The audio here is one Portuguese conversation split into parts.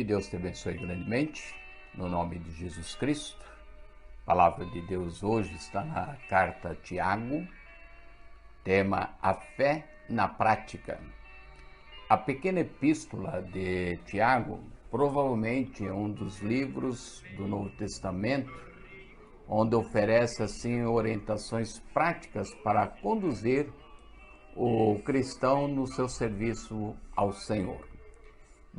Deus te abençoe grandemente, no nome de Jesus Cristo. A palavra de Deus hoje está na carta a Tiago, tema A Fé na Prática. A pequena epístola de Tiago provavelmente é um dos livros do Novo Testamento onde oferece assim orientações práticas para conduzir o cristão no seu serviço ao Senhor.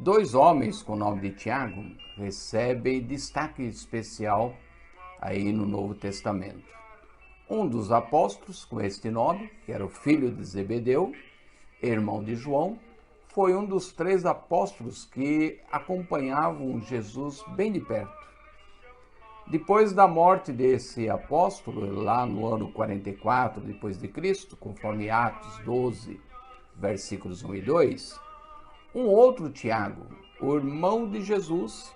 Dois homens com o nome de Tiago recebem destaque especial aí no Novo Testamento. Um dos apóstolos com este nome, que era o filho de Zebedeu, irmão de João, foi um dos três apóstolos que acompanhavam Jesus bem de perto. Depois da morte desse apóstolo, lá no ano 44 depois de Cristo, conforme Atos 12, versículos 1 e 2, um outro Tiago, o irmão de Jesus,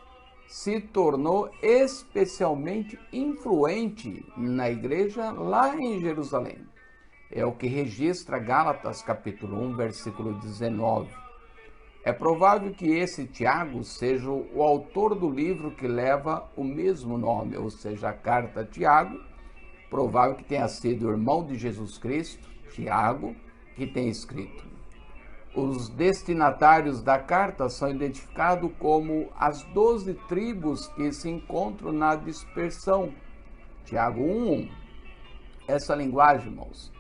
se tornou especialmente influente na igreja lá em Jerusalém. É o que registra Gálatas capítulo 1, versículo 19. É provável que esse Tiago seja o autor do livro que leva o mesmo nome, ou seja, a carta a Tiago. Provável que tenha sido o irmão de Jesus Cristo, Tiago, que tenha escrito. Os destinatários da carta são identificados como as 12 tribos que se encontram na dispersão. Tiago 1:1. Essa linguagem, irmãos,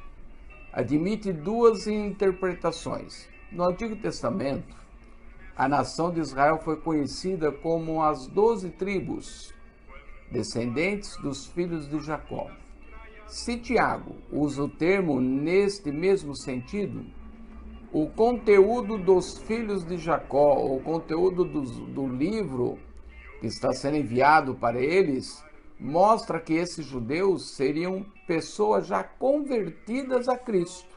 admite duas interpretações. No Antigo Testamento, a nação de Israel foi conhecida como as 12 tribos, descendentes dos filhos de Jacó. Se Tiago usa o termo neste mesmo sentido, o conteúdo dos filhos de Jacó, o conteúdo do livro que está sendo enviado para eles, mostra que esses judeus seriam pessoas já convertidas a Cristo.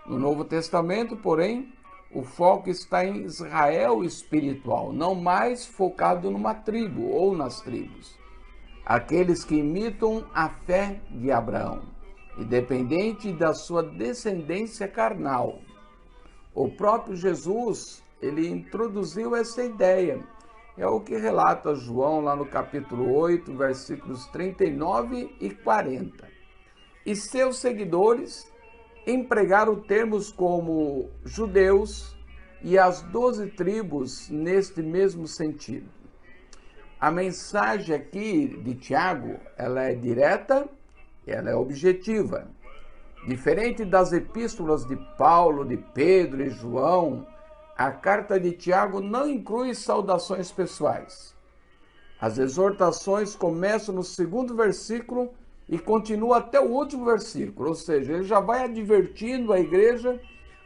No Novo Testamento, porém, o foco está em Israel espiritual, não mais focado numa tribo ou nas tribos. Aqueles que imitam a fé de Abraão, independente da sua descendência carnal. O próprio Jesus, ele introduziu essa ideia. É o que relata João lá no capítulo 8, versículos 39 e 40. E seus seguidores empregaram termos como judeus e as 12 tribos neste mesmo sentido. A mensagem aqui de Tiago, ela é direta, ela é objetiva. Diferente das epístolas de Paulo, de Pedro e João, a carta de Tiago não inclui saudações pessoais. As exortações começam no segundo versículo e continuam até o último versículo, ou seja, ele já vai advertindo a igreja,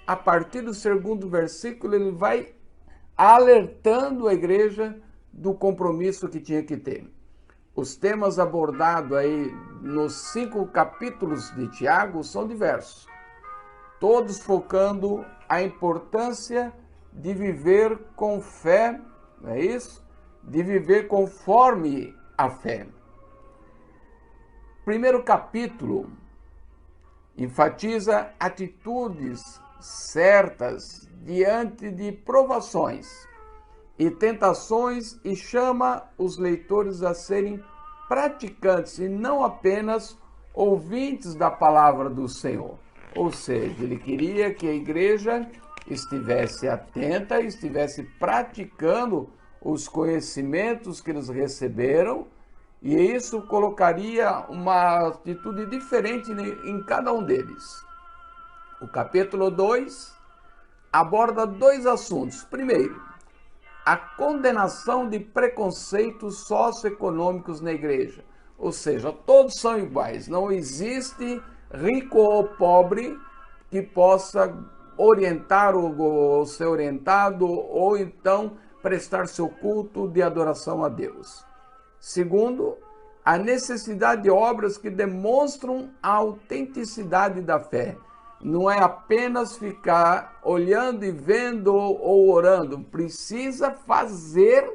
a partir do segundo versículo, ele vai alertando a igreja do compromisso que tinha que ter. Os temas abordados aí nos 5 capítulos de Tiago são diversos, todos focando a importância de viver com fé, não é isso? De viver conforme a fé. Primeiro capítulo enfatiza atitudes certas diante de provações e tentações e chama os leitores a serem praticantes e não apenas ouvintes da palavra do Senhor. Ou seja, ele queria que a igreja estivesse atenta, estivesse praticando os conhecimentos que eles receberam, e isso colocaria uma atitude diferente em cada um deles. O capítulo 2 aborda dois assuntos. Primeiro, a condenação de preconceitos socioeconômicos na igreja. Ou seja, todos são iguais. Não existe rico ou pobre que possa orientar ou ser orientado ou então prestar seu culto de adoração a Deus. Segundo, a necessidade de obras que demonstram a autenticidade da fé. Não é apenas ficar olhando e vendo ou orando. Precisa fazer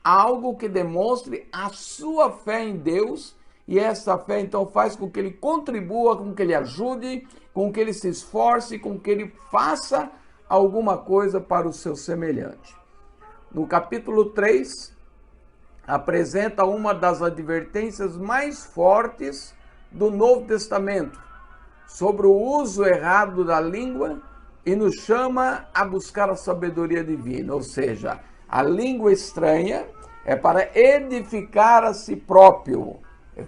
algo que demonstre a sua fé em Deus. E essa fé, então, faz com que ele contribua, com que ele ajude, com que ele se esforce, com que ele faça alguma coisa para o seu semelhante. No capítulo 3, apresenta uma das advertências mais fortes do Novo Testamento sobre o uso errado da língua e nos chama a buscar a sabedoria divina, ou seja, a língua estranha é para edificar a si próprio.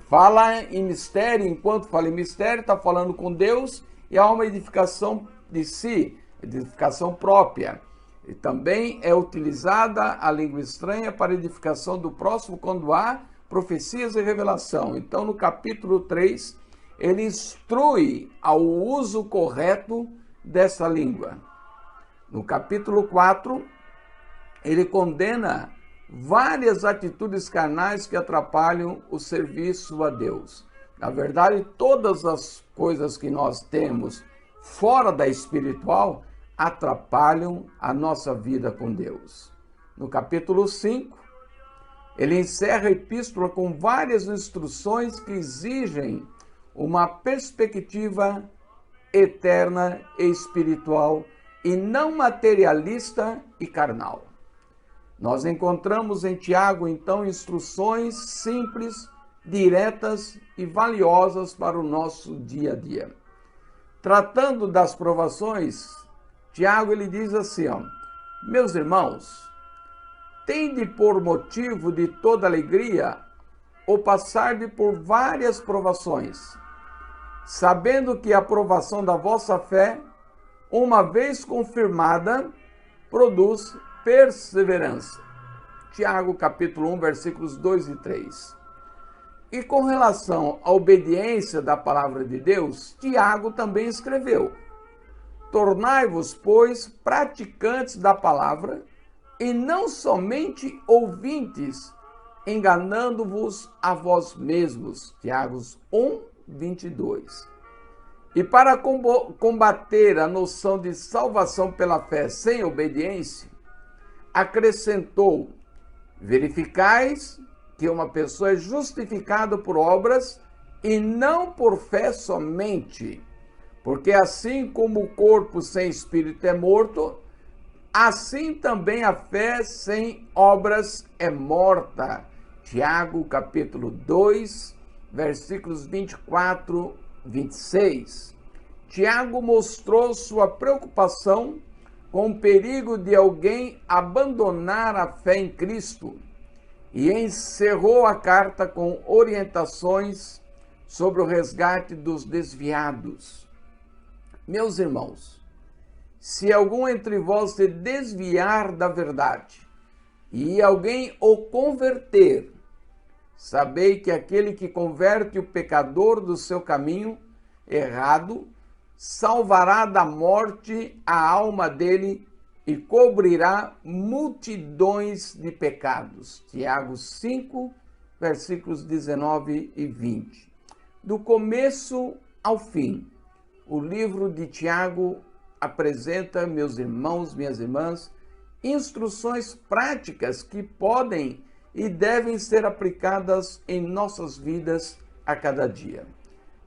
Fala em mistério, enquanto fala em mistério, está falando com Deus e há uma edificação de si, edificação própria. E também é utilizada a língua estranha para edificação do próximo quando há profecias e revelação. Então, no capítulo 3, ele instrui ao uso correto dessa língua. No capítulo 4, ele condena várias atitudes carnais que atrapalham o serviço a Deus. Na verdade, todas as coisas que nós temos fora da espiritual atrapalham a nossa vida com Deus. No capítulo 5, ele encerra a epístola com várias instruções que exigem uma perspectiva eterna e espiritual e não materialista e carnal. Nós encontramos em Tiago, então, instruções simples, diretas e valiosas para o nosso dia a dia. Tratando das provações, Tiago ele diz assim, meus irmãos, tende por motivo de toda alegria o passar por várias provações, sabendo que a aprovação da vossa fé, uma vez confirmada, produz perseverança. Tiago capítulo 1, versículos 2 e 3. E com relação à obediência da palavra de Deus, Tiago também escreveu: tornai-vos, pois, praticantes da palavra, e não somente ouvintes, enganando-vos a vós mesmos. Tiago 1, 22. E para combater a noção de salvação pela fé sem obediência, acrescentou: verificais que uma pessoa é justificada por obras e não por fé somente. Porque assim como o corpo sem espírito é morto, assim também a fé sem obras é morta. Tiago, capítulo 2, versículos 24, 26. Tiago mostrou sua preocupação com o perigo de alguém abandonar a fé em Cristo e encerrou a carta com orientações sobre o resgate dos desviados. Meus irmãos, se algum entre vós se desviar da verdade e alguém o converter, sabei que aquele que converte o pecador do seu caminho errado salvará da morte a alma dele e cobrirá multidões de pecados. Tiago 5, versículos 19 e 20. Do começo ao fim, o livro de Tiago apresenta, meus irmãos, minhas irmãs, instruções práticas que podem e devem ser aplicadas em nossas vidas a cada dia.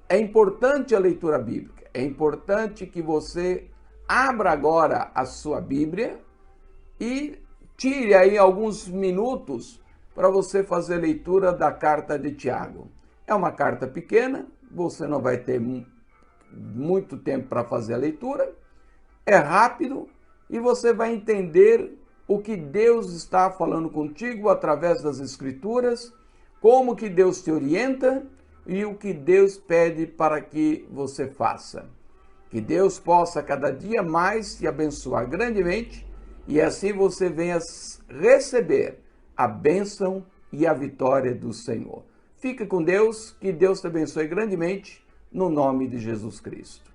É importante a leitura bíblica, é importante que você abra agora a sua Bíblia e tire aí alguns minutos para você fazer leitura da carta de Tiago. É uma carta pequena, você não vai ter muito tempo para fazer a leitura, é rápido e você vai entender o que Deus está falando contigo através das Escrituras, como que Deus te orienta e o que Deus pede para que você faça. Que Deus possa cada dia mais te abençoar grandemente e assim você venha receber a bênção e a vitória do Senhor. Fica com Deus, que Deus te abençoe grandemente, no nome de Jesus Cristo.